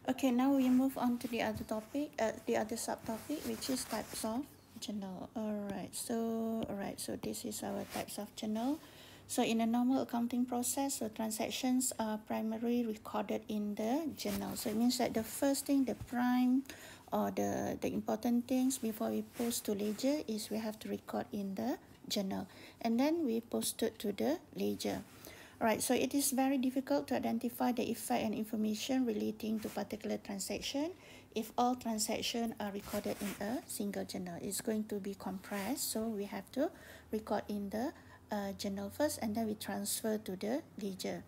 Okay, now we move on to the other topic, the other subtopic, which is types of journal. All right, so this is our types of journal. So in a normal accounting process, so transactions are primarily recorded in the journal. So it means that the first thing, the prime or the important things before we post to ledger is we have to record in the journal, and then we post it to the ledger. Right, so it is very difficult to identify the effect and information relating to particular transaction if all transactions are recorded in a single journal. It's going to be compressed, so we have to record in the journal first, and then we transfer to the ledger.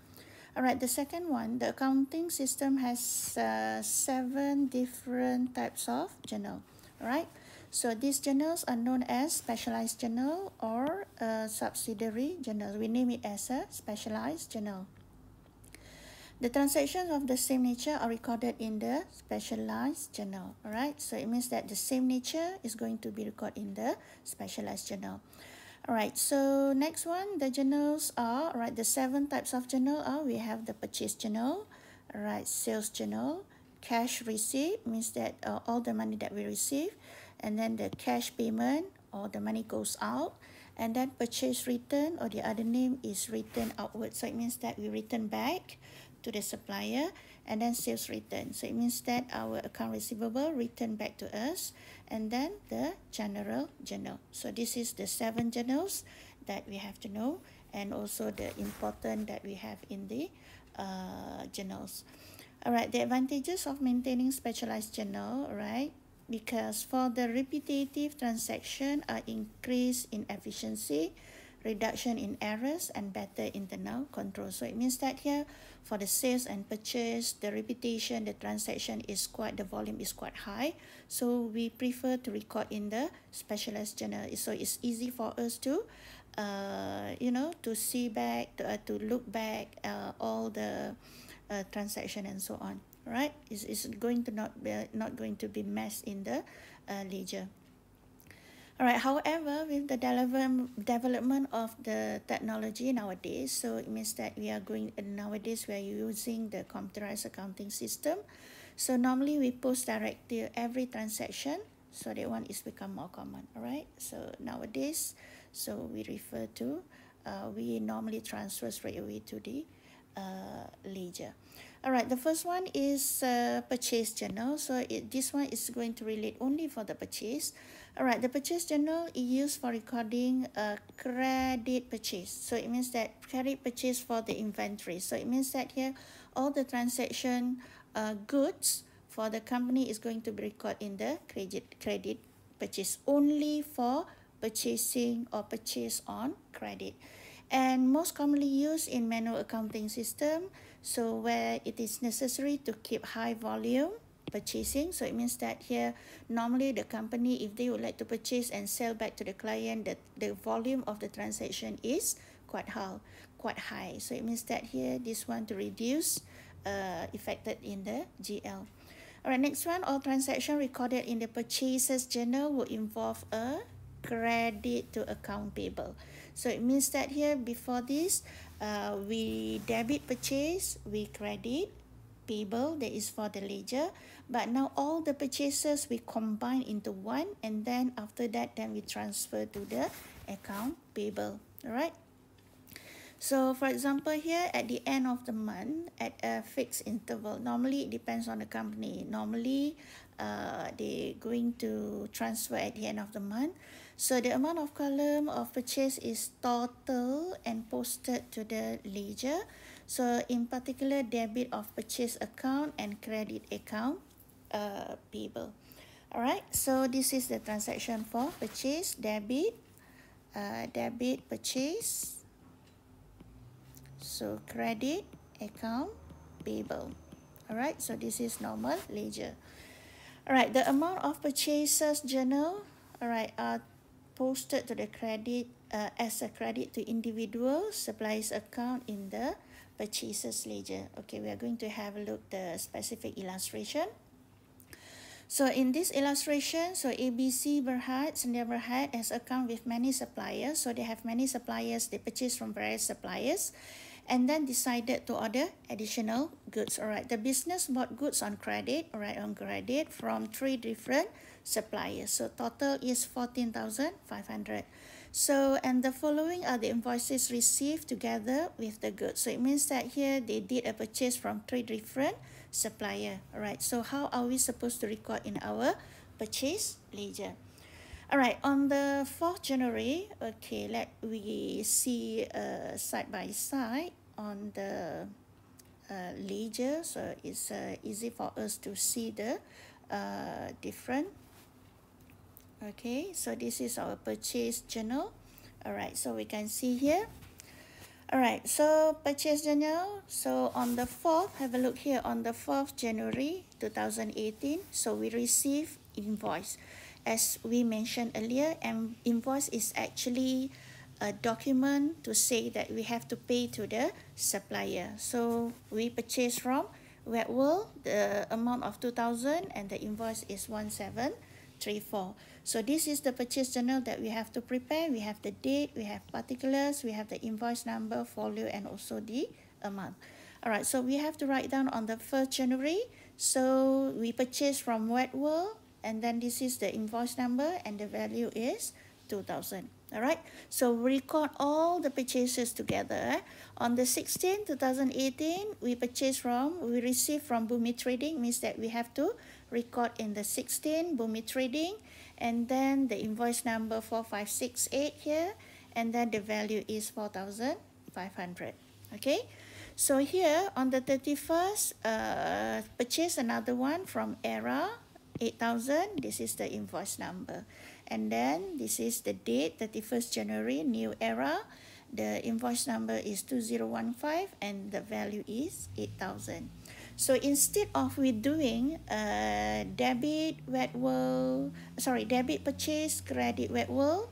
All right, the second one, the accounting system has 7 different types of journal. All right, so these journals are known as specialized journal or subsidiary journal. We name it as a specialized journal. The transactions of the same nature are recorded in the specialized journal. All right, so it means that the same nature is going to be recorded in the specialized journal. All right, so next one, the journals are, all right, the 7 types of journal are, we have the purchase journal, all right, sales journal, cash receipt, means that all the money that we receive, and then the cash payment, or the money goes out, and then purchase return, or the other name is return outward. So it means that we return back to the supplier, and then sales return. So it means that our account receivable return back to us, and then the general journal. So this is the 7 journals that we have to know, and also the important that we have in the journals. All right, the advantages of maintaining specialized journal, right? Because for the repetitive transaction are increase in efficiency, reduction in errors, and better internal control. So it means that here for the sales and purchase, the repetition, the transaction is quite, the volume is quite high. So we prefer to record in the specialized journal. So it's easy for us to to see back, to look back all the transaction and so on. Right? It's going to not going to be messed in the ledger. All right. However, with the development of the technology nowadays, so it means that we are going nowadays we are using the computerized accounting system. So normally we post direct to every transaction. So that one is become more common. All right. So nowadays, so we refer to we normally transfer straight away to the ledger. All right, the first one is purchase journal. So this one is going to relate only for the purchase. All right, the purchase journal is used for recording a credit purchase. So it means that credit purchase for the inventory. So it means that here all the transaction goods for the company is going to be recorded in the credit purchase only for purchasing or purchase on credit, and most commonly used in manual accounting system, so where it is necessary to keep high volume purchasing. So it means that here normally the company, if they would like to purchase and sell back to the client, the volume of the transaction is quite high. So it means that here this one to reduce affected in the GL. All right, next one, all transaction recorded in the purchases journal will involve a credit to account payable. So it means that here before this, we debit purchase, we credit payable, that is for the ledger. But now all the purchases we combine into one, and then after that, then we transfer to the account payable. All right. So for example here at the end of the month at a fixed interval, normally it depends on the company. Normally they're going to transfer at the end of the month. So the amount of column of purchase is total and posted to the ledger. So in particular, debit of purchase account and credit account payable. All right, so this is the transaction for purchase, debit, purchase. So credit account payable. All right, so this is normal ledger. All right, the amount of purchases journal, all right, are posted to the credit as a credit to individual suppliers account in the purchases ledger. Okay, we are going to have a look the specific illustration. So in this illustration, so ABC Berhad, Sendia Berhad has account with many suppliers. So they have many suppliers, they purchase from various suppliers. and then decided to order additional goods. All right, the business bought goods on credit, all right, on credit from 3 different suppliers. So total is 14,500. So, and the following are the invoices received together with the goods. So it means that here they did a purchase from 3 different suppliers. All right, so how are we supposed to record in our purchase ledger? All right, on the 4th January, okay, let we see side by side on the ledger. So it's easy for us to see the different. Okay, so this is our purchase journal. All right, so we can see here. All right, so purchase journal. So on the 4th, have a look here on the 4th January 2018. So we receive invoice. As we mentioned earlier, and invoice is actually a document to say that we have to pay to the supplier. So we purchase from Wet World, the amount of 2,000 and the invoice is 1734. So this is the purchase journal that we have to prepare. We have the date, we have particulars, we have the invoice number, folio, and also the amount. All right, so we have to write down on the 1st January. So we purchase from Wet World, and then this is the invoice number, and the value is 2,000. All right, so we record all the purchases together. On the 16th, 2018, we receive from Bumi Trading, means that we have to record in the 16 Bumi Trading, and then the invoice number 4568 here, and then the value is 4,500. Okay, so here on the 31st, purchase another one from Era, 8,000. This is the invoice number, and then this is the date, 31st January, New Era. The invoice number is 2015, and the value is 8,000. So instead of we doing debit purchase, credit Wet World,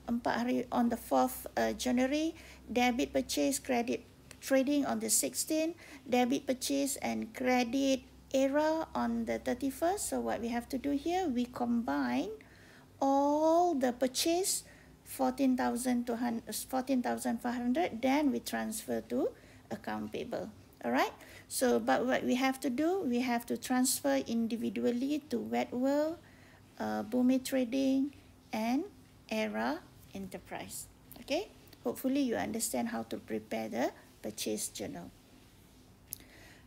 4 hari on the 4th January, debit purchase, credit trading on the 16th, debit purchase and credit Era on the 31st. So what we have to do here, we combine all the purchase 14,500, then we transfer to account payable. All right, so but what we have to do, we have to transfer individually to Wet World, Bumi Trading, and Era Enterprise. Okay, hopefully you understand how to prepare the purchase journal.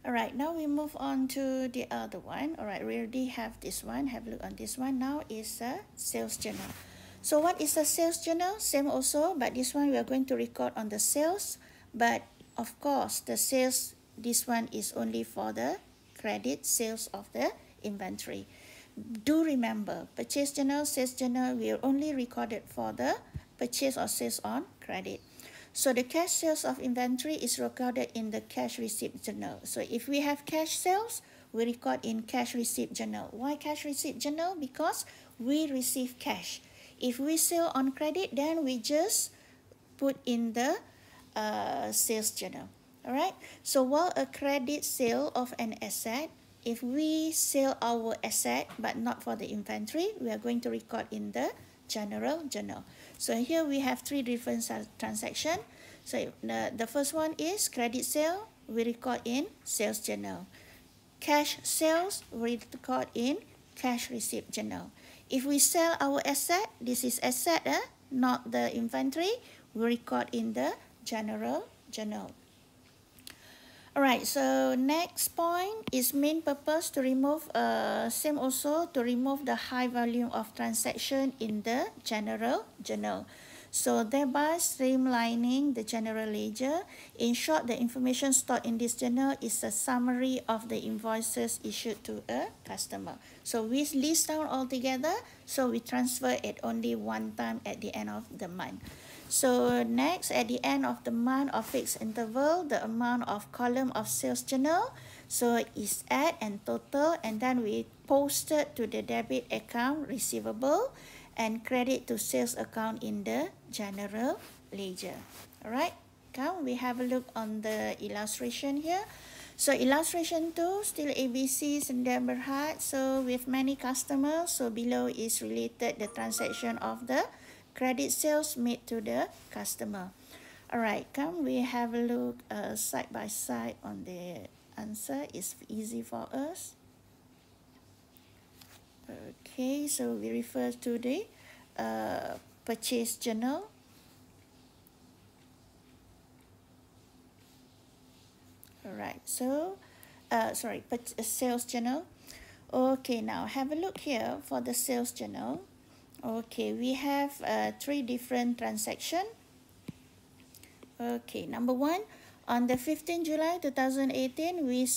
All right, now we move on to the other one. All right, we already have this one. Have a look on this one. Now is a sales journal. So what is a sales journal? Same also, but this one we are going to record on the sales. But of course, the sales, this one is only for the credit sales of the inventory. Do remember, purchase journal, sales journal, we are only recorded for the purchase or sales on credit. So the cash sales of inventory is recorded in the cash receipt journal. So if we have cash sales, we record in cash receipt journal. Why cash receipt journal? Because we receive cash. If we sell on credit, then we just put in the sales journal. All right. So while a credit sale of an asset, if we sell our asset but not for the inventory, we are going to record in the general journal. So here we have 3 different transactions. So the first one is credit sale, we record in sales journal. Cash sales, we record in cash receipt journal. If we sell our asset, this is asset, not the inventory, we record in the general journal. Alright, so next point is main purpose to remove, same also to remove the high volume of transaction in the general journal. So thereby streamlining the general ledger. In short, the information stored in this journal is a summary of the invoices issued to a customer. So we list down all together, so we transfer it only one time at the end of the month. So next, at the end of the month of fixed interval, the amount of column of sales journal, so is add and total, and then we posted to the debit account receivable and credit to sales account in the general ledger. All right, come we have a look on the illustration here. So illustration 2, still ABC Sdn Bhd. So with many customers, so below is related the transaction of the credit sales made to the customer. All right, come we have a look side by side on the answer. It's easy for us. Okay, so we refer to the purchase journal. All right, so sales journal. Okay, now have a look here for the sales journal. Okay, we have 3 different transactions. Okay, number 1, on the 15th July 2018, we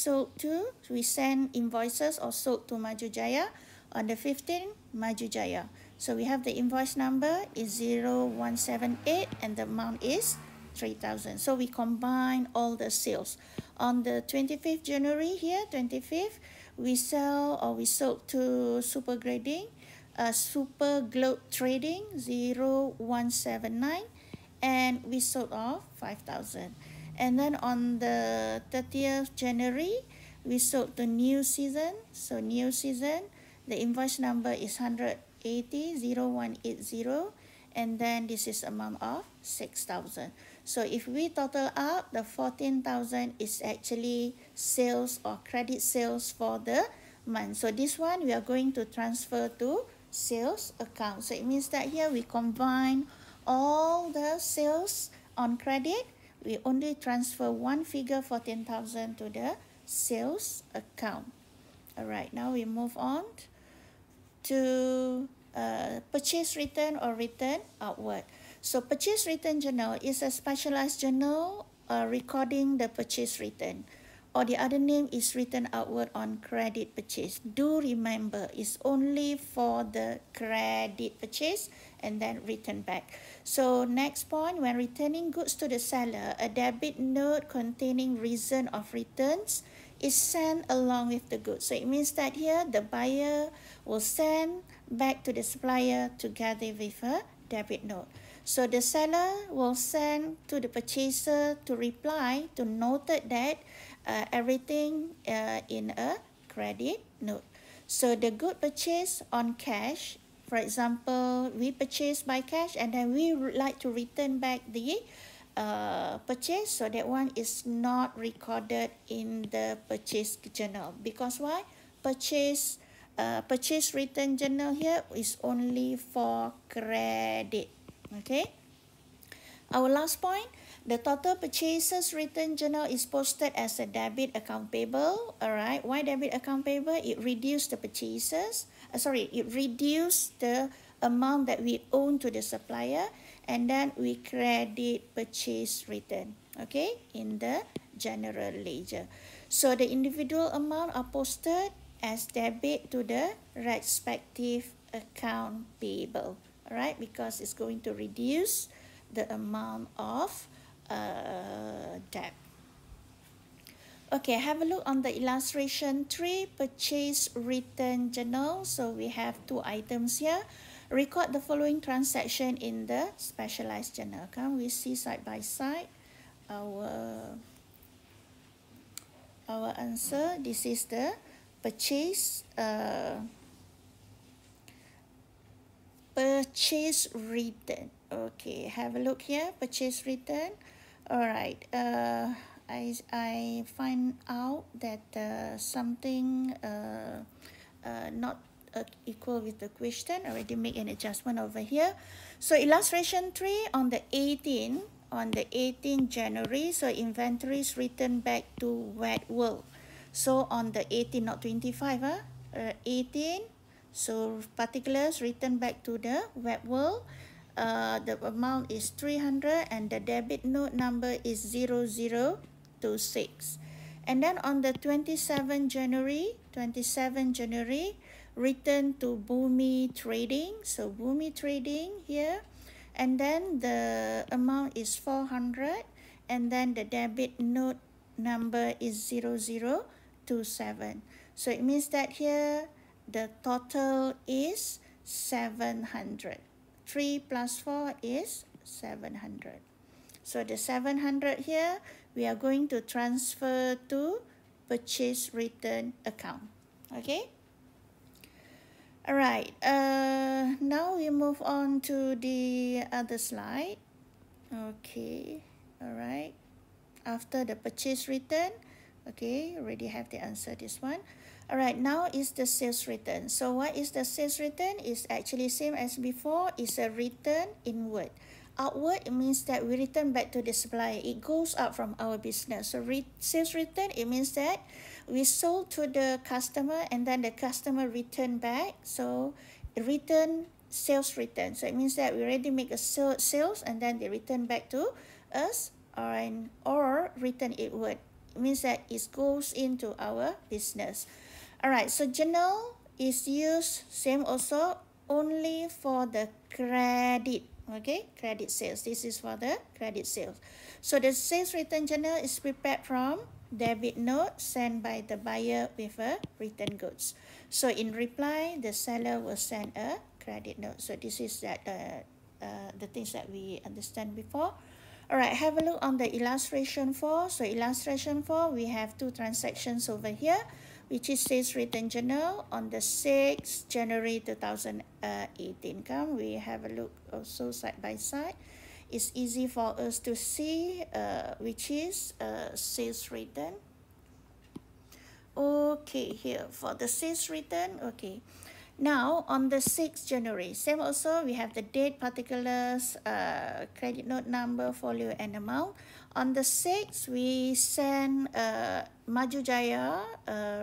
sent invoices or sold to Maju Jaya. On the 15th, Maju Jaya. So we have the invoice number is 0178 and the amount is 3,000. So we combine all the sales. On the 25th January here, 25th, we sold to Super Grading, Super Globe Trading 0179, and we sold off 5,000. And then on the 30th January, we sold to New Season. So New Season, the invoice number is 180,0180, and then this is amount of 6,000. So if we total up, the 14,000 is actually sales or credit sales for the month. So this one we are going to transfer to sales account. So it means that here we combine all the sales on credit. We only transfer one figure, 14,000, to the sales account. All right, now we move on to purchase return or return outward. So purchase return journal is a specialized journal recording the purchase return, or the other name is return outward on credit purchase. Do remember, it's only for the credit purchase and then return back. So next point, when returning goods to the seller, a debit note containing reason of returns is sent along with the goods. So it means that here the buyer will send back to the supplier together with a debit note. So the seller will send to the purchaser to reply to noted that everything in a credit note. So the good purchase on cash, for example, we purchase by cash and then we would like to return back the purchase, so that one is not recorded in the purchase journal. Because why? Purchase return journal here is only for credit. Okay, our last point, the total purchases return journal is posted as a debit account payable. All right, why debit account payable? It reduces the purchases, it reduces the amount that we own to the supplier, and then we credit purchase return, okay, in the general ledger. So the individual amount are posted as debit to the respective account payable. All right, because it's going to reduce the amount of debt. Okay, have a look on the illustration 3, purchase return journal. So we have 2 items here. Record the following transaction in the specialized journal. Can we see side by side our answer? This is the purchase return. Okay, have a look here, purchase return. All right, I find out that something not equal with the question. Already make an adjustment over here. So illustration 3, on the 18th January, so inventories returned back to Wet World. So on the 18th, not 25, 18, so particulars returned back to the Wet World. The amount is 300 and the debit note number is 0026. And then on the 27th January, return to Bumi Trading. So Bumi Trading here, and then the amount is 400, and then the debit note number is 0027. So it means that here the total is 700. 3 plus 4 is 700. So the 700 here, we are going to transfer to purchase return account. Okay? All right. Now we move on to the other slide. Okay. All right. After the purchase return, okay, already have the answer, this one. All right, now is the sales return. So what is the sales return? Is actually same as before. It's a return inward. Outward, it means that we return back to the supplier. It goes out from our business. So sales return, it means that we sold to the customer and then the customer return back. So return, sales return. So it means that we already make a sales and then they return back to us, or return inward. It means that it goes into our business. All right, so journal is used, same also, only for the credit. Okay, credit sales. This is for the credit sales. So the sales return journal is prepared from debit note sent by the buyer with a return goods. So in reply, the seller will send a credit note. So this is that the things that we understand before. All right, have a look on the illustration 4. So illustration 4, we have two transactions over here, which is sales return journal on the 6th January 2018. Come, we have a look also side by side. It's easy for us to see which is sales return. Okay, here for the sales return, okay. Now, on the 6th January, same also, we have the date, particulars, credit note number, folio, and amount. On the 6th, we send Maju Jaya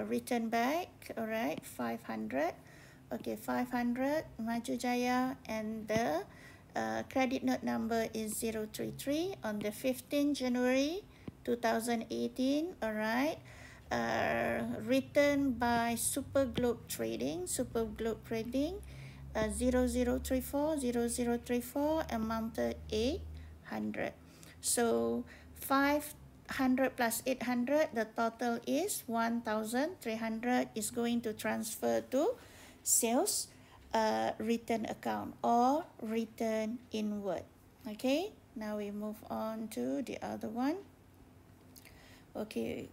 return back, all right, 500. Okay, 500, Maju Jaya, and the credit note number is 033 on the 15th January 2018, all right. Written by Super Globe Trading, 0034 amounted 800. So 500 plus 800, the total is 1,300 is going to transfer to sales return account or return inward. Okay, now we move on to the other one. Okay,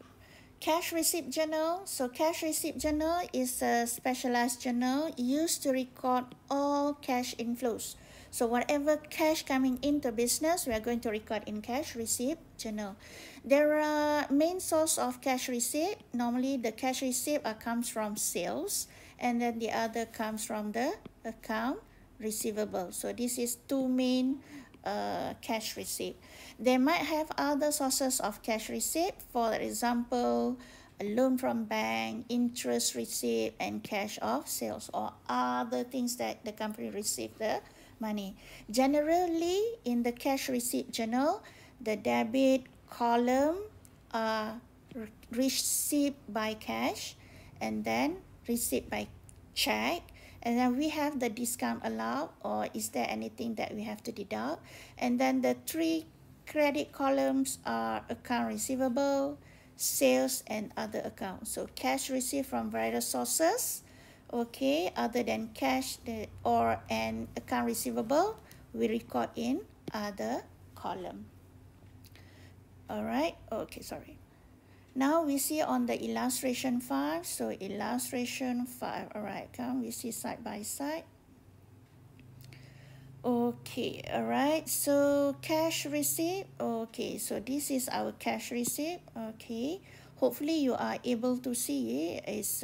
cash receipt journal. So cash receipt journal is a specialized journal used to record all cash inflows. So whatever cash coming into business, we are going to record in cash receipt journal. There are main source of cash receipt. Normally the cash receipt comes from sales, and then the other comes from the account receivable. So this is two main cash receipt. They might have other sources of cash receipt, for example, a loan from bank, interest receipt, and cash of sales, or other things that the company received the money. Generally, in the cash receipt journal, the debit column are received by cash, and then receipt by check. And then we have the discount allowed, or is there anything that we have to deduct. And then the three credit columns are account receivable, sales, and other accounts. So cash received from various sources, okay, other than cash or an account receivable, we record in other column. All right, okay, sorry. Now we see on the illustration 5. So illustration 5, all right, come, we see side by side. Okay, all right, so cash receipt. Okay, so this is our cash receipt. Okay, hopefully you are able to see it. It's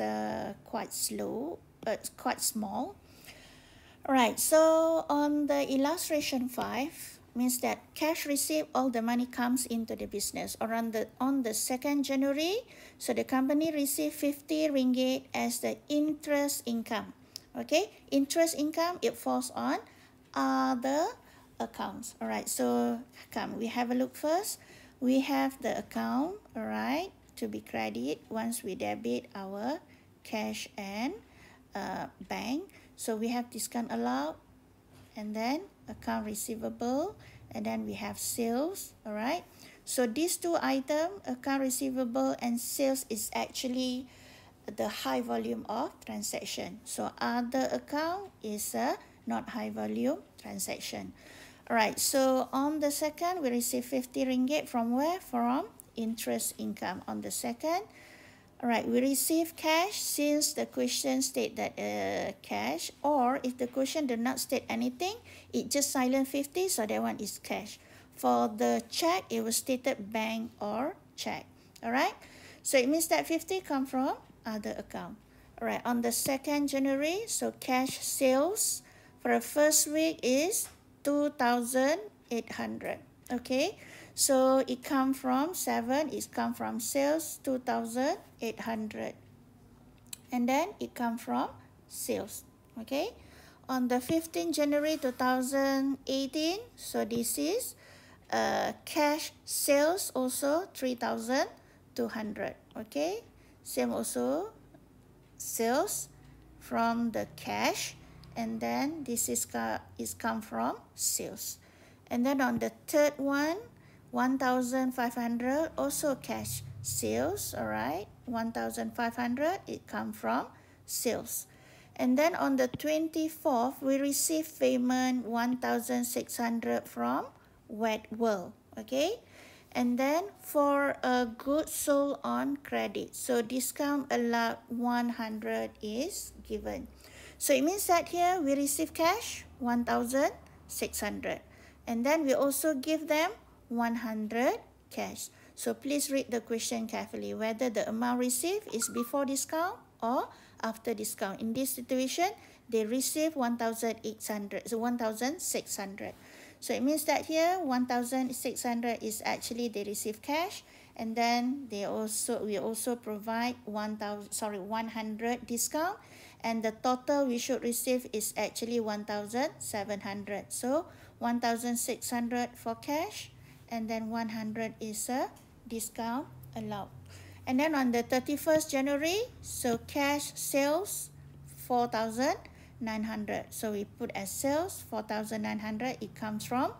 quite slow, but quite small. All right, so on the illustration 5, means that cash receipt, all the money comes into the business. Or on the 2nd January, so the company received 50 ringgit as the interest income. Okay, interest income, it falls on other accounts. All right, so come, we have a look first. We have the account, all right, to be credit once we debit our cash and bank. So we have discount allowed, and then account receivable, and then we have sales. All right, so these two items, account receivable and sales, is actually the high volume of transaction. So other account is a not high volume transaction. All right, so on the 2nd, we receive 50 ringgit from where? From interest income on the 2nd. All right, we receive cash since the question state that cash, or if the question do not state anything, it just silent 50, so that one is cash. For the check, it was stated bank or check. All right. So it means that 50 come from other account. All right. On the 2nd January, so cash sales for the first week is 2,800. Okay. So it come from 7. It come from sales 2,800. And then it come from sales. Okay. On the 15th January 2018, so this is cash sales also 3,200. Okay, same also sales from the cash, and then this is come from sales. And then on the third one, 1,500 also cash sales. All right, 1,500 it come from sales. And then on the 24th, we receive payment 1,600 from Wet World. Okay. And then for a goods sold on credit, so discount allowed 100 is given. So it means that here we receive cash 1,600. And then we also give them 100 cash. So please read the question carefully, whether the amount received is before discount or after discount. In this situation, they receive 1,800, so 1,600. So it means that here 1,600 is actually they receive cash, and then we also provide 100 discount, and the total we should receive is actually 1,700. So 1,600 for cash, and then 100 is a discount allowed. And then on the 31st January, so cash sales 4,900. So we put as sales 4,900. It comes from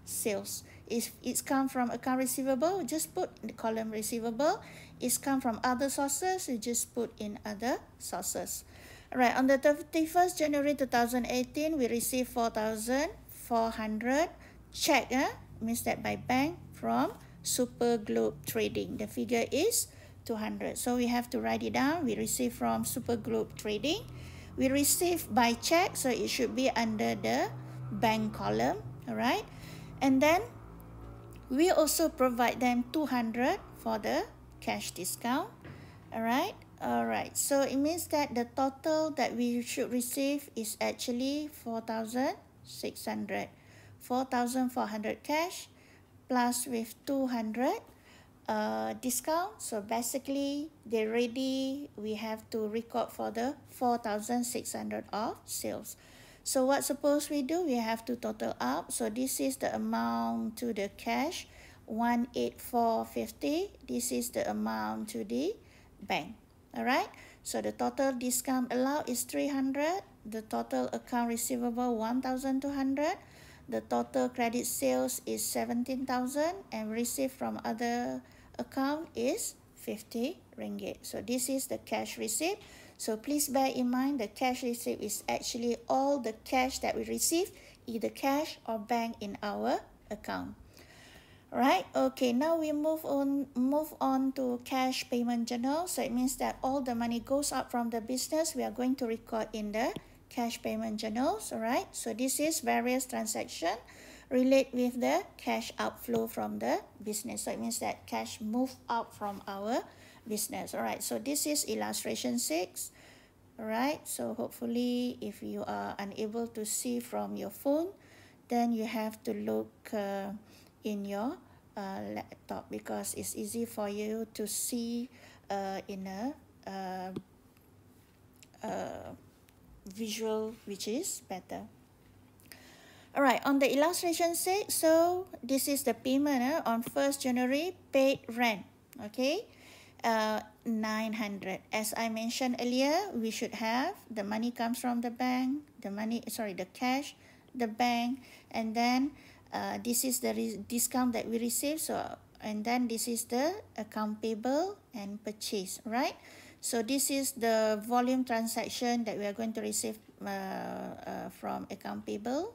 sales. If it's come from account receivable, just put in the column receivable. It's come from other sources, you just put in other sources. Alright, on the 31st January 2018, we received 4,400 check. Means that by bank from Super Globe Trading. The figure is 200. So we have to write it down. We receive from Super Globe Trading. We receive by check, so it should be under the bank column. Alright. And then we also provide them 200 for the cash discount. Alright. Alright. So it means that the total that we should receive is actually 4,600. 4,400 cash plus with 200 discount. So basically we have to record for the 4,600 of sales. So what suppose we do? We have to total up. So this is the amount to the cash, 18450. This is the amount to the bank. Alright. So the total discount allowed is 300. The total account receivable 1,200. The total credit sales is 17,000, and received from other account is 50 ringgit. So this is the cash receipt. So please bear in mind the cash receipt is actually all the cash that we receive, either cash or bank in our account. Right? Okay, now we move on to cash payment journal. So it means that all the money goes out from the business, we are going to record in the cash payment journals. All right, so this is various transaction relate with the cash outflow from the business. So it means that cash move out from our business. All right, so this is illustration 6. All right, so hopefully if you are unable to see from your phone, then you have to look in your laptop, because it's easy for you to see in a visual, which is better. All right, on the illustration 6, so this is the payment on 1st January, paid rent. Okay, 900. As I mentioned earlier, we should have the money comes from the bank, the cash, the bank, and then this is the discount that we receive. So, and then this is the account payable and purchase, right? So this is the volume transaction that we are going to receive from account payable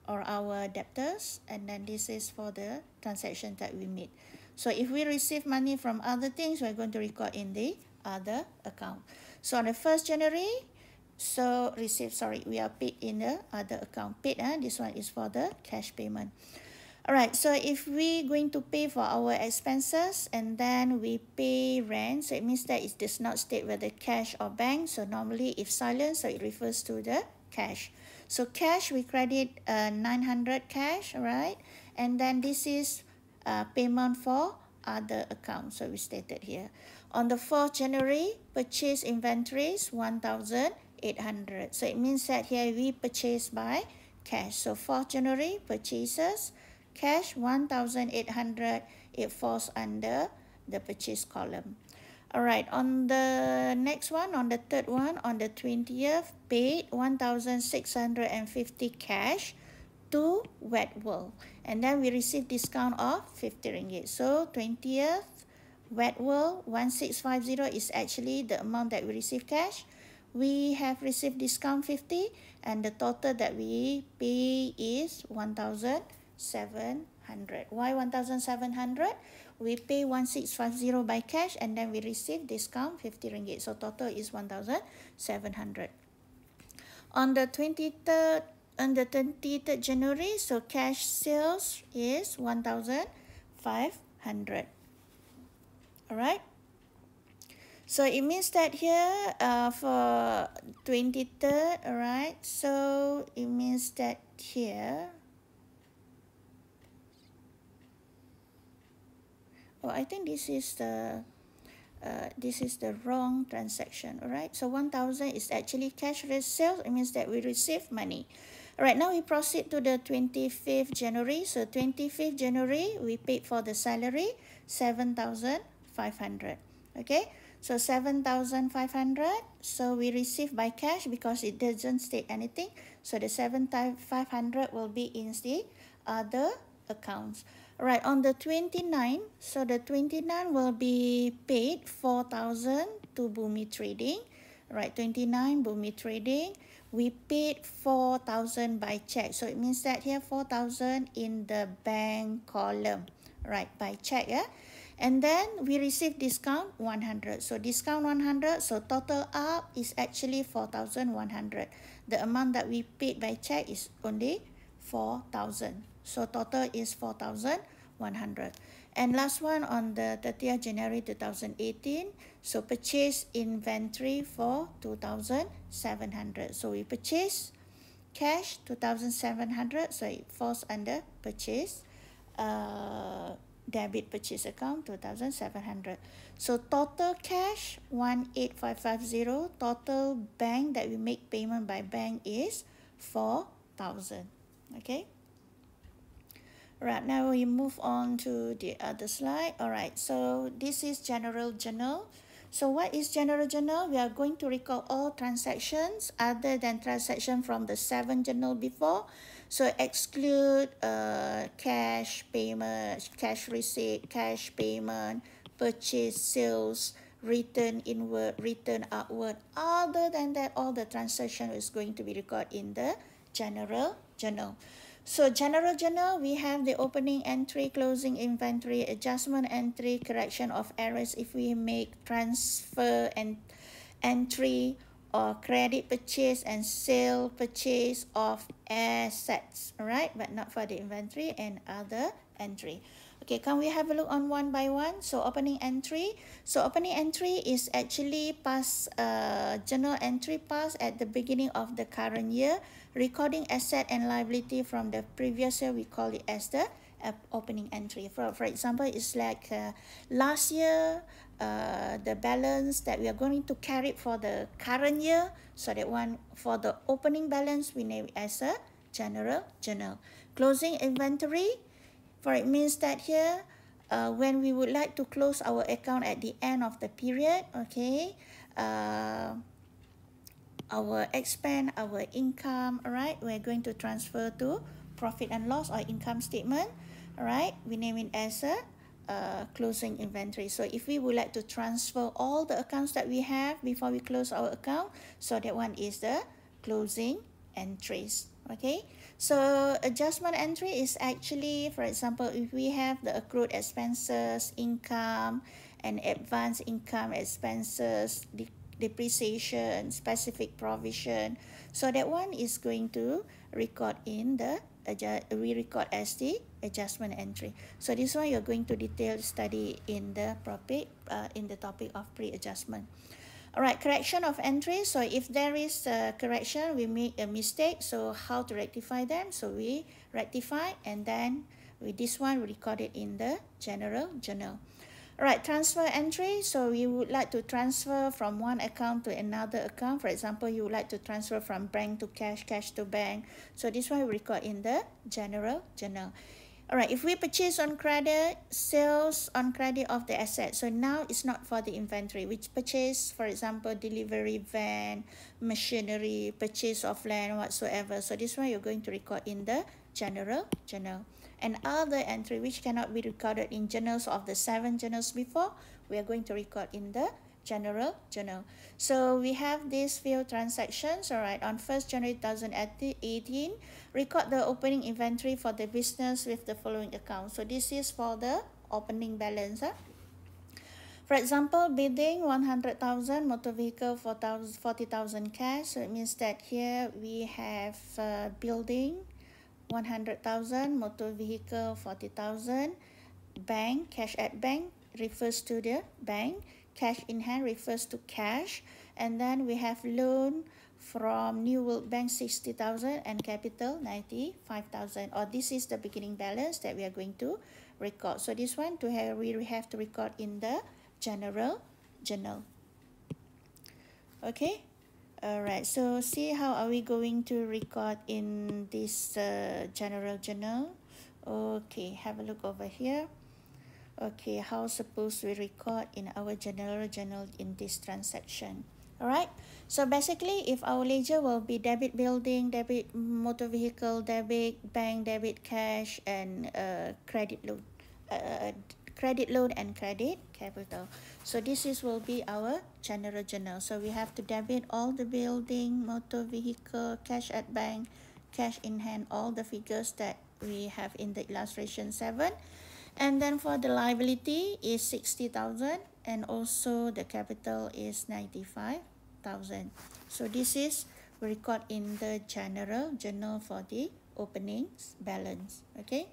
or our debtors, and then this is for the transaction that we made. So if we receive money from other things, we're going to record in the other account. So on the 1st January, so we are paid in the other account. Paid, this one is for the cash payment. Alright, so if we going to pay for our expenses and then we pay rent, so it means that it does not state whether cash or bank. So normally if silent, so it refers to the cash. So cash, we credit 900 cash, right? And then this is payment for other accounts. So we stated here. On the 4th January, purchase inventories 1,800. So it means that here we purchase by cash. So 4th January, purchases, cash 1,800. It falls under the purchase column. Alright, on the next one, on the third one, on the 20th, paid 1,650 cash to Wet World. And then we receive discount of 50 ringgit. So 20th, Wet World 1650 is actually the amount that we receive cash. We have received discount 50 and the total that we pay is 1,700. Why 1,700? We pay 1650 by cash and then we receive discount 50 ringgit. So total is 1,700. On the 23rd January, so cash sales is 1,500. Alright. So it means that here for 23rd, alright, so it means that here, oh, I think this is the wrong transaction, alright. So 1,000 is actually cash sales. It means that we receive money. Alright, now we proceed to the 25th January. So 25th January, we paid for the salary 7,500. Okay, so 7,500. So we receive by cash because it doesn't state anything. So the 7,500 will be in the other accounts. Right, on the 29th, so the 29 will be paid 4,000 to Bumi Trading. Right, 29 Bumi Trading. We paid 4,000 by check. So it means that here 4,000 in the bank column. Right, by check, yeah. And then we receive discount 100. So discount 100, so total up is actually 4,100. The amount that we paid by check is only 4,000. So total is 4,100. And last one on the 30th January 2018. So purchase inventory for 2,700. So we purchase cash 2,700. So it falls under purchase debit purchase account 2,700. So total cash 18,550. Total bank that we make payment by bank is 4,000. Okay. Right, now we move on to the other slide. Alright, so this is general journal. So what is general journal? We are going to record all transactions other than transaction from the 7 journal before. So exclude cash payment, cash receipt, cash payment, purchase, sales, return inward, return outward. Other than that, all the transaction is going to be recorded in the general journal. So general journal, we have the opening entry, closing inventory, adjustment entry, correction of errors if we make transfer and entry, or credit purchase and sale purchase of assets, alright, but not for the inventory and other entry. Okay, can we have a look on one by one? So opening entry. So opening entry is actually past journal entry passed at the beginning of the current year, recording asset and liability from the previous year. We call it as the opening entry. For example, it's like last year, the balance that we are going to carry for the current year. So that one, for the opening balance, we name it as a general journal. Closing inventory, for it means that here, when we would like to close our account at the end of the period, okay, our expense, our income, alright, we're going to transfer to profit and loss or income statement, alright, we name it as a closing inventory. So if we would like to transfer all the accounts that we have before we close our account, so that one is the closing entries. Okay, so adjustment entry is actually, for example, if we have the accrued expenses, income, and advance income expenses, depreciation, specific provision, so that one is going to record in the we record as the adjustment entry. So this one you're going to detail study in the topic of pre-adjustment. All right, correction of entry. So if there is a correction, we make a mistake. So how to rectify them? So we rectify, and then with this one, we record it in the general journal. All right, transfer entry. So we would like to transfer from one account to another account. For example, you would like to transfer from bank to cash, cash to bank. So this one we record in the general journal. All right, if we purchase on credit, sales on credit of the asset. So now it's not for the inventory. We purchase, for example, delivery van, machinery, purchase of land, whatsoever. So this one you're going to record in the general journal. And other entry which cannot be recorded in journals of the 7 journals before, we are going to record in the general journal. So we have these few transactions. All right, on 1st January 2018, record the opening inventory for the business with the following account. So this is for the opening balance. For example, bidding 100,000, motor vehicle 40,000 cash. So it means that here we have building 100,000, motor vehicle 40,000, bank, cash at bank refers to the bank, cash in hand refers to cash, and then we have loan from New World Bank 60,000 and capital 95,000. Or this is the beginning balance that we are going to record. So this one we have to record in the general journal. Okay. All right. So see how are we going to record in this general journal. Okay. Have a look over here. Okay, how suppose we record in our general journal in this transaction? All right, so basically if our ledger will be debit building, debit motor vehicle, debit bank, debit cash, and credit loan, and credit capital. So this will be our general journal. So we have to debit all the building, motor vehicle, cash at bank, cash in hand, all the figures that we have in the illustration 7. And then for the liability is 60,000, and also the capital is 95,000. So this is record in the general journal for the openings balance. Okay.